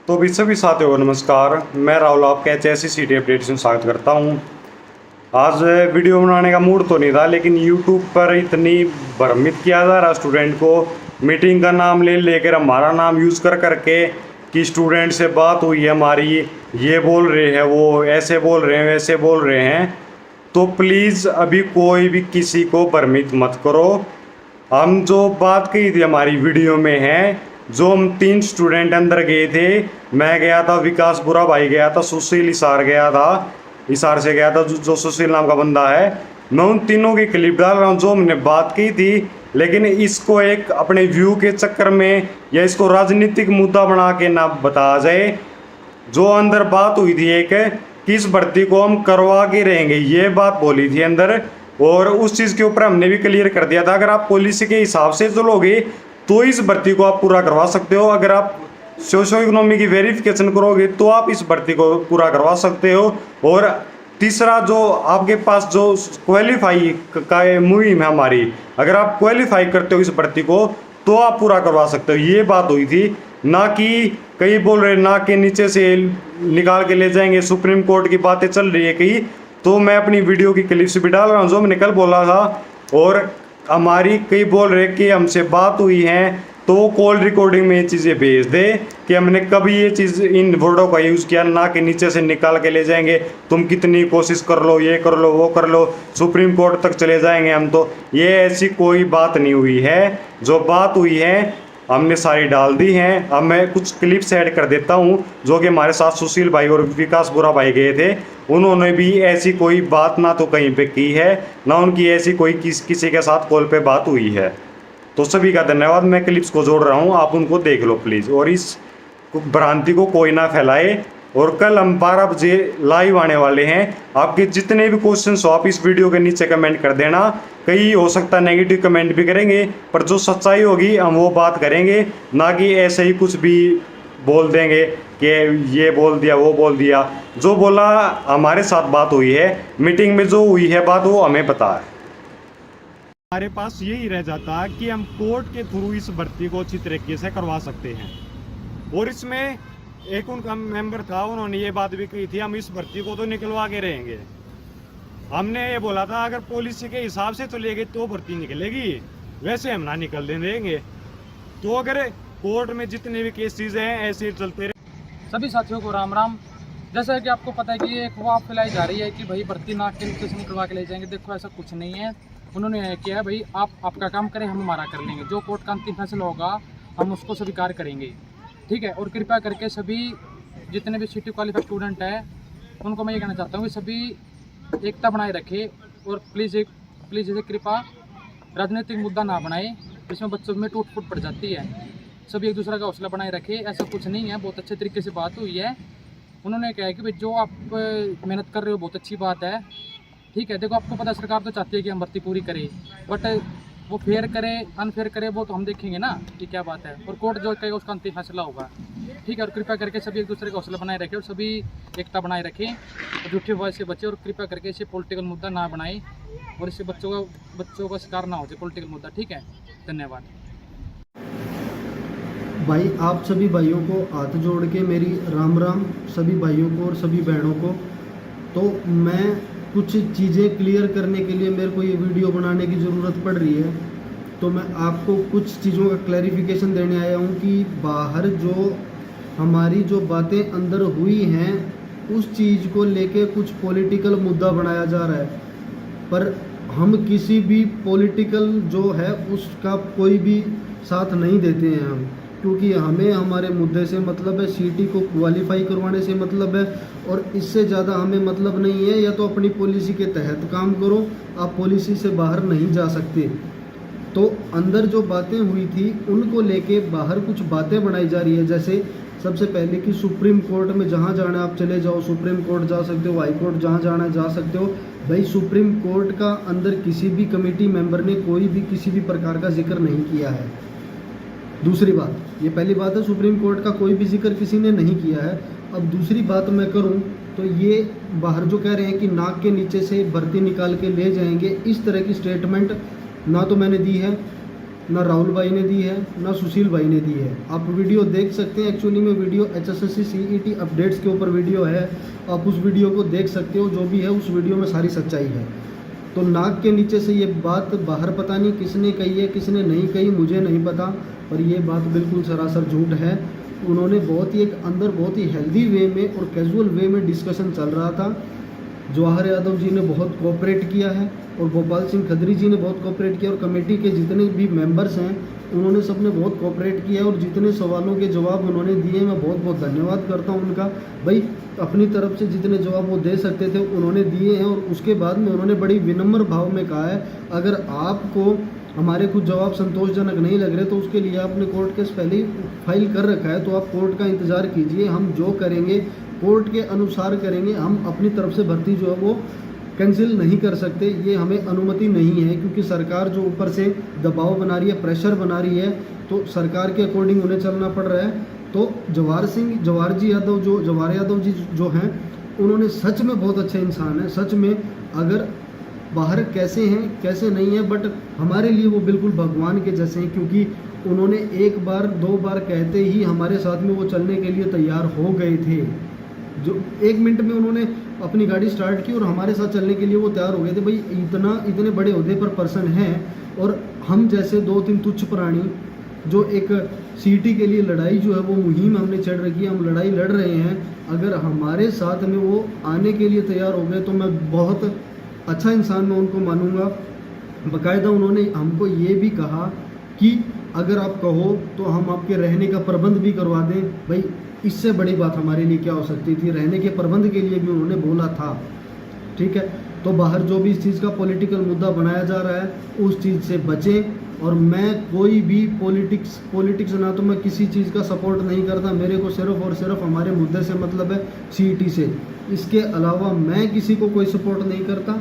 तो भी सभी साथियों को नमस्कार। मैं राहुल आपके HSC अपडेट्स में स्वागत करता हूं। आज वीडियो बनाने का मूड तो नहीं था, लेकिन यूट्यूब पर इतनी भ्रमित किया जा रहा स्टूडेंट को, मीटिंग का नाम ले लेकर हमारा नाम यूज़ कर करके कि स्टूडेंट से बात हुई है हमारी, ये बोल रहे हैं, वो ऐसे बोल रहे हैं, वैसे बोल रहे हैं। तो प्लीज़ अभी कोई भी किसी को भ्रमित मत करो। हम जो बात कही थी हमारी वीडियो में है, जो हम 3 स्टूडेंट अंदर गए थे, मैं गया था, विकास बुरा भाई गया था, सुशील इसार गया था, इसार से गया था जो सुशील नाम का बंदा है। मैं उन तीनों की क्लिप डाल रहा हूँ जो हमने बात की थी, लेकिन इसको एक अपने व्यू के चक्कर में या इसको राजनीतिक मुद्दा बना के ना बताया जाए। जो अंदर बात हुई थी एक, किस भर्ती को हम करवा के रहेंगे, ये बात बोली थी अंदर, और उस चीज़ के ऊपर हमने भी क्लियर कर दिया था। अगर आप पॉलिसी के हिसाब से चलोगे तो इस भर्ती को आप पूरा करवा सकते हो। अगर आप सोशो इकोनॉमी की वेरिफिकेशन करोगे तो आप इस भर्ती को पूरा करवा सकते हो। और तीसरा, जो आपके पास जो क्वालिफाई का मुहिम है हमारी, अगर आप क्वालिफाई करते हो इस भर्ती को तो आप पूरा करवा सकते हो, ये बात हुई थी। ना कि कई बोल रहे ना के नीचे से निकाल के ले जाएंगे, सुप्रीम कोर्ट की बातें चल रही है कई। तो मैं अपनी वीडियो की क्लिप्स भी डाल रहा हूँ जो मैंने कल बोला था। और हमारी कई बोल रहे कि हमसे बात हुई है, तो कॉल रिकॉर्डिंग में ये चीज़ें भेज दे कि हमने कभी ये चीज़ इन वर्डों का यूज़ किया, ना कि नीचे से निकाल के ले जाएंगे, तुम कितनी कोशिश कर लो, ये कर लो, वो कर लो, सुप्रीम कोर्ट तक चले जाएंगे हम। तो ये ऐसी कोई बात नहीं हुई है। जो बात हुई है हमने सारी डाल दी हैं। अब मैं कुछ क्लिप्स ऐड कर देता हूँ जो कि हमारे साथ सुशील भाई और विकास बुरा भाई गए थे। उन्होंने भी ऐसी कोई बात ना तो कहीं पे की है, ना उनकी ऐसी कोई किसी के साथ कॉल पे बात हुई है। तो सभी का धन्यवाद। मैं क्लिप्स को जोड़ रहा हूँ, आप उनको देख लो प्लीज़, और इस भ्रांति को कोई ना फैलाए। और कल हम 12 बजे लाइव आने वाले हैं। आपके जितने भी क्वेश्चन हो आप इस वीडियो के नीचे कमेंट कर देना। कई हो सकता है नेगेटिव कमेंट भी करेंगे, पर जो सच्चाई होगी हम वो बात करेंगे, ना कि ऐसे ही कुछ भी बोल देंगे कि ये बोल दिया, वो बोल दिया। जो बोला हमारे साथ बात हुई है, मीटिंग में जो हुई है बात, वो हमें पता है। हमारे पास यही रह जाता है कि हम कोर्ट के थ्रू इस भर्ती को अच्छी तरीके से करवा सकते हैं। और इसमें एक उनका मेंबर था, उन्होंने ये बात भी कही थी, हम इस भर्ती को तो निकलवा के रहेंगे। हमने ये बोला था अगर पॉलिसी के हिसाब से चलेगी तो भर्ती निकलेगी, वैसे हम ना निकल देंगे। तो अगर कोर्ट में जितने भी केसेस हैं ऐसे ही चलते रहे। सभी साथियों को राम राम। जैसा कि आपको पता है कि ये अफवाह फैलाई जा रही है कि भाई भर्ती नाक के नीचे से निकलवा के ले जाएंगे। देखो ऐसा कुछ नहीं है। उन्होंने यह किया है भाई आप आपका काम करें, हम हमारा कर लेंगे। जो कोर्ट का अंतिम फैसला होगा हम उसको स्वीकार करेंगे, ठीक है। और कृपया करके सभी जितने भी सिटी क्वालिफाइड स्टूडेंट हैं उनको मैं ये कहना चाहता हूँ कि सभी एकता बनाए रखे, और प्लीज़ इसे कृपया राजनीतिक मुद्दा ना बनाए, इसमें बच्चों में टूट फूट पड़ जाती है। सभी एक दूसरे का हौसला बनाए रखे, ऐसा कुछ नहीं है। बहुत अच्छे तरीके से बात हुई है। उन्होंने कहा है कि भाई जो आप मेहनत कर रहे हो बहुत अच्छी बात है, ठीक है। देखो आपको पता है सरकार तो चाहती है कि हम भर्ती पूरी करें, बट वो फेयर करे अनफेयर करे वो तो हम देखेंगे ना कि क्या बात है। और कोर्ट जो कहेगा उसका अंतिम फैसला होगा, ठीक है। और कृपया करके सभी एक दूसरे का हौसला बनाए रखें और सभी एकता बनाए रखें, और झूठी वॉइस से बचे, और कृपया करके इसे पॉलिटिकल मुद्दा ना बनाए, और इससे बच्चों का शिकार ना हो जाए पॉलिटिकल मुद्दा, ठीक है। धन्यवाद भाई। आप सभी भाइयों को हाथ जोड़ के मेरी राम राम, सभी भाइयों को और सभी बहनों को। तो मैं कुछ चीज़ें क्लियर करने के लिए मेरे को ये वीडियो बनाने की ज़रूरत पड़ रही है। तो मैं आपको कुछ चीज़ों का क्लैरिफिकेशन देने आया हूँ कि बाहर जो हमारी जो बातें अंदर हुई हैं उस चीज़ को लेके कुछ पॉलिटिकल मुद्दा बनाया जा रहा है, पर हम किसी भी पॉलिटिकल जो है उसका कोई भी साथ नहीं देते हैं हम, क्योंकि हमें हमारे मुद्दे से मतलब है, सीटी को क्वालिफाई करवाने से मतलब है, और इससे ज़्यादा हमें मतलब नहीं है। या तो अपनी पॉलिसी के तहत काम करो, आप पॉलिसी से बाहर नहीं जा सकते। तो अंदर जो बातें हुई थी उनको लेके बाहर कुछ बातें बनाई जा रही है। जैसे सबसे पहले कि सुप्रीम कोर्ट में जहाँ जाना है आप चले जाओ, सुप्रीम कोर्ट जा सकते हो, हाई कोर्ट जहाँ जाना है जा सकते हो। भाई सुप्रीम कोर्ट का अंदर किसी भी कमेटी मेंबर ने कोई भी किसी भी प्रकार का जिक्र नहीं किया है। दूसरी बात, ये पहली बात है, सुप्रीम कोर्ट का कोई भी जिक्र किसी ने नहीं किया है। अब दूसरी बात मैं करूं तो ये बाहर जो कह रहे हैं कि नाक के नीचे से भर्ती निकाल के ले जाएंगे, इस तरह की स्टेटमेंट ना तो मैंने दी है ना राहुल भाई ने दी है, ना सुशील भाई ने दी है। आप वीडियो देख सकते हैं, एक्चुअली में वीडियो HSSC CET अपडेट्स के ऊपर वीडियो है, आप उस वीडियो को देख सकते हो। जो भी है उस वीडियो में सारी सच्चाई है। तो नाक के नीचे से ये बात बाहर पता नहीं किसने कही है, किसने नहीं कही, मुझे नहीं पता, पर ये बात बिल्कुल सरासर झूठ है। उन्होंने बहुत ही एक अंदर बहुत ही हेल्दी वे में और कैजुअल वे में डिस्कशन चल रहा था। जवाहर यादव जी ने बहुत कोऑपरेट किया है और गोपाल सिंह खत्री जी ने बहुत कोऑपरेट किया और कमेटी के जितने भी मेंबर्स हैं उन्होंने सबने बहुत कोऑपरेट किया और जितने सवालों के जवाब उन्होंने दिए, मैं बहुत बहुत धन्यवाद करता हूं उनका। भाई अपनी तरफ से जितने जवाब वो दे सकते थे उन्होंने दिए हैं। और उसके बाद में उन्होंने बड़ी विनम्र भाव में कहा है, अगर आपको हमारे कुछ जवाब संतोषजनक नहीं लग रहे तो उसके लिए आपने कोर्ट केस पहले ही फाइल कर रखा है, तो आप कोर्ट का इंतज़ार कीजिए। हम जो करेंगे कोर्ट के अनुसार करेंगे, हम अपनी तरफ से भर्ती जो है वो कैंसिल नहीं कर सकते, ये हमें अनुमति नहीं है। क्योंकि सरकार जो ऊपर से दबाव बना रही है, प्रेशर बना रही है, तो सरकार के अकॉर्डिंग उन्हें चलना पड़ रहा है। तो जवाहर यादव जी जो हैं उन्होंने सच में बहुत अच्छे इंसान हैं। सच में अगर बाहर कैसे हैं कैसे नहीं है, बट हमारे लिए वो बिल्कुल भगवान के जैसे हैं। क्योंकि उन्होंने एक बार दो बार कहते ही हमारे साथ में वो चलने के लिए तैयार हो गए थे। जो 1 मिनट में उन्होंने अपनी गाड़ी स्टार्ट की और हमारे साथ चलने के लिए वो तैयार हो गए थे। भाई इतने बड़े ओहदे पर पर्सन हैं और हम जैसे 2-3 तुच्छ प्राणी जो एक सीटी के लिए लड़ाई जो है वो मुहिम हमने चढ़ रखी है, हम लड़ाई लड़ रहे हैं, अगर हमारे साथ में वो आने के लिए तैयार हो गए तो मैं बहुत अच्छा इंसान मैं उनको मानूंगा। बाकायदा उन्होंने हमको ये भी कहा कि अगर आप कहो तो हम आपके रहने का प्रबंध भी करवा दें। भाई इससे बड़ी बात हमारे लिए क्या हो सकती थी, रहने के प्रबंध के लिए भी उन्होंने बोला था। ठीक है, तो बाहर जो भी इस चीज़ का पॉलिटिकल मुद्दा बनाया जा रहा है उस चीज़ से बचें। और मैं कोई भी पॉलिटिक्स ना तो मैं किसी चीज़ का सपोर्ट नहीं करता, मेरे को सिर्फ और सिर्फ हमारे मुद्दे से मतलब है CET से। इसके अलावा मैं किसी को कोई सपोर्ट नहीं करता।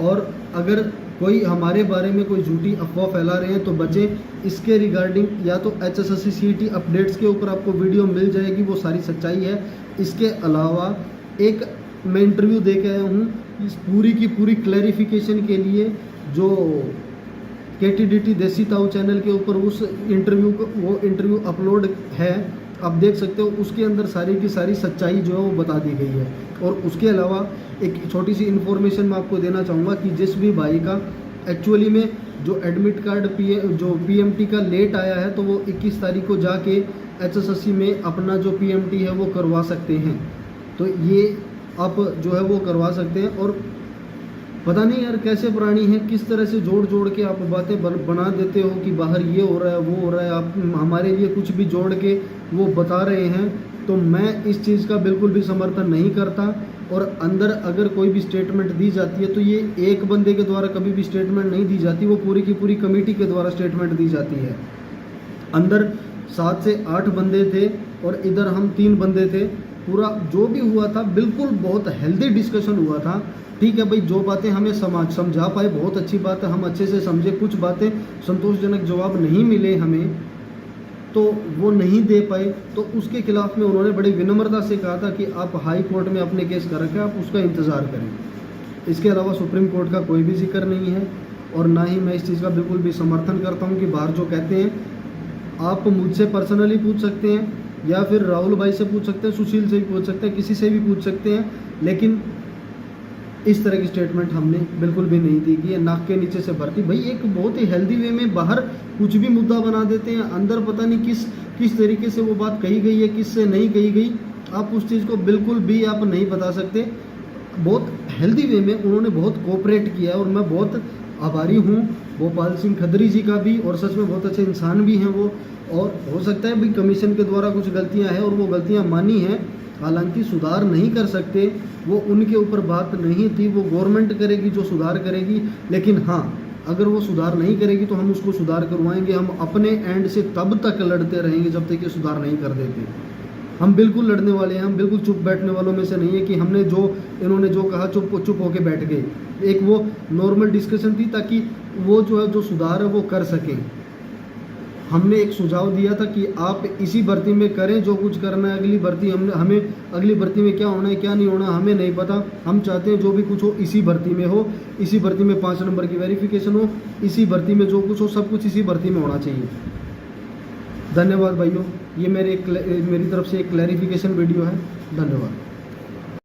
और अगर कोई हमारे बारे में कोई झूठी अफवाह फैला रहे हैं तो बचें। इसके रिगार्डिंग या तो HSSC CET अपडेट्स के ऊपर आपको वीडियो मिल जाएगी, वो सारी सच्चाई है। इसके अलावा एक मैं इंटरव्यू दे के आया हूँ इस पूरी की पूरी क्लैरिफिकेशन के लिए, जो KTDT देसी ताऊ चैनल के ऊपर उस इंटरव्यू अपलोड है, आप देख सकते हो। उसके अंदर सारी की सारी सच्चाई जो है वो बता दी गई है। और उसके अलावा एक छोटी सी इन्फॉर्मेशन मैं आपको देना चाहूँगा कि जिस भी भाई का एक्चुअली में जो एडमिट कार्ड जो PMT का लेट आया है तो वो 21 तारीख को जाके HSSC में अपना जो PMT है वो करवा सकते हैं। तो ये आप जो है वो करवा सकते हैं। और पता नहीं यार कैसे प्राणी हैं, किस तरह से जोड़ के आप बातें बना देते हो कि बाहर ये हो रहा है वो हो रहा है, आप हमारे लिए कुछ भी जोड़ के वो बता रहे हैं। तो मैं इस चीज़ का बिल्कुल भी समर्थन नहीं करता। और अंदर अगर कोई भी स्टेटमेंट दी जाती है तो ये एक बंदे के द्वारा कभी भी स्टेटमेंट नहीं दी जाती, वो पूरी की पूरी कमेटी के द्वारा स्टेटमेंट दी जाती है। अंदर 7 से 8 बंदे थे और इधर हम 3 बंदे थे। पूरा जो भी हुआ था बिल्कुल बहुत हेल्दी डिस्कशन हुआ था। ठीक है भाई, जो बातें हमें समझा पाए बहुत अच्छी बात है, हम अच्छे से समझे। कुछ बातें संतोषजनक जवाब नहीं मिले हमें तो वो नहीं दे पाए, तो उसके खिलाफ में उन्होंने बड़ी विनम्रता से कहा था कि आप हाई कोर्ट में अपने केस कर रखे, आप उसका इंतज़ार करें। इसके अलावा सुप्रीम कोर्ट का कोई भी जिक्र नहीं है। और ना ही मैं इस चीज़ का बिल्कुल भी समर्थन करता हूँ कि बाहर जो कहते हैं, आप मुझसे पर्सनली पूछ सकते हैं या फिर राहुल भाई से पूछ सकते हैं, सुशील से भी पूछ सकते हैं, किसी से भी पूछ सकते हैं, लेकिन इस तरह की स्टेटमेंट हमने बिल्कुल भी नहीं दी कि ये नाक के नीचे से भर्ती। भाई एक बहुत ही हेल्दी वे में बाहर कुछ भी मुद्दा बना देते हैं, अंदर पता नहीं किस तरीके से वो बात कही गई है, किससे नहीं कही गई, आप उस चीज़ को बिल्कुल भी आप नहीं बता सकते। बहुत हेल्दी वे में उन्होंने बहुत कोऑपरेट किया है और मैं बहुत आभारी हूँ गोपाल सिंह खत्री जी का भी। और सच में बहुत अच्छे इंसान भी हैं वो। और हो सकता है भाई कमीशन के द्वारा कुछ गलतियाँ हैं और वो गलतियाँ मानी हैं, हालांकि सुधार नहीं कर सकते, वो उनके ऊपर बात नहीं थी, वो गवर्नमेंट करेगी जो सुधार करेगी। लेकिन हाँ, अगर वो सुधार नहीं करेगी तो हम उसको सुधार करवाएंगे। हम अपने एंड से तब तक लड़ते रहेंगे जब तक ये सुधार नहीं कर देते। हम बिल्कुल लड़ने वाले हैं, हम बिल्कुल चुप बैठने वालों में से नहीं है कि इन्होंने जो कहा चुप होके बैठ गए। एक वो नॉर्मल डिस्कशन थी ताकि वो जो है जो सुधार है वो कर सकें। हमने एक सुझाव दिया था कि आप इसी भर्ती में करें जो कुछ करना है। अगली भर्ती हमें अगली भर्ती में क्या होना है क्या नहीं होना हमें नहीं पता। हम चाहते हैं जो भी कुछ हो इसी भर्ती में हो, इसी भर्ती में 5 नंबर की वेरिफिकेशन हो, इसी भर्ती में जो कुछ हो सब कुछ इसी भर्ती में होना चाहिए। धन्यवाद भाइयों, ये मेरी तरफ से एक क्लैरिफिकेशन वीडियो है। धन्यवाद।